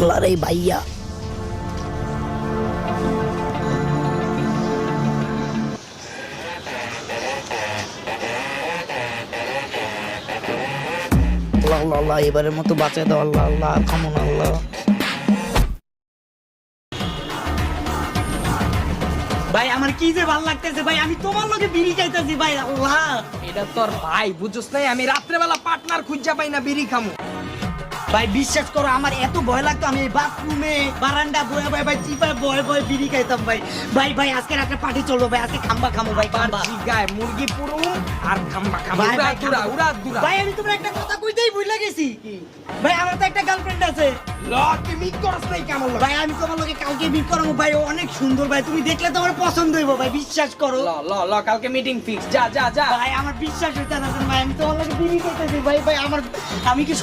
আল্লাহ রে ভাইয়া আল্লাহ আল্লাহ আল্লাহ এবারের মতো বাঁচাই দাও আল্লাহ আল্লাহ কামন আল্লাহ ভাই আমার কি যে ভালো লাগতেছে ভাই আমি তোমার লগে বিড়ি খাইতেছি ভাই আল্লাহ এটা তোর ভাই বুঝছস নাই আমি রাত্রেবেলা পার্টনার খুঁজা পাই না বিড়ি খামু। ভাই বিশ্বাস করো আমার এত ভয় লাগতো আমি বাথরুমে বারান্দা বয়ে বয়ে ভাই চিপায় বয়ে বয়ে বিড়ি খাইতাম ভাই ভাই ভাই আজকে রাতে পার্টি চলবো ভাই আজকে খাম্বা খামো ভাই খাম্বা গায় মুরগি পুরুম আর খাম্বা খামু ভাই, উড়া ভাই, দুরা উড়া দুরা। ভাই আমি তোমার একটা কথা কইতেই ভুলে গেছি ভাই আমার তো একটা গার্লফ্রেন্ড আছে ল তুই মিট করছ নাই কেমন লাগে? ভাই আমি তোমার লগে কালকে মিট করাবো ভাই ও অনেক সুন্দর ভাই তুমি দেখলে তোমার পছন্দ হইব ভাই বিশ্বাস করো ল ল ল কালকে মিটিং ফিক্স যা যা যা। ভাই আমার বিশ্বাস হইতে না ভাই আমি তোমার লগে বিড়ি খাইতেছি ভাই ভাই আমার আমি কি সব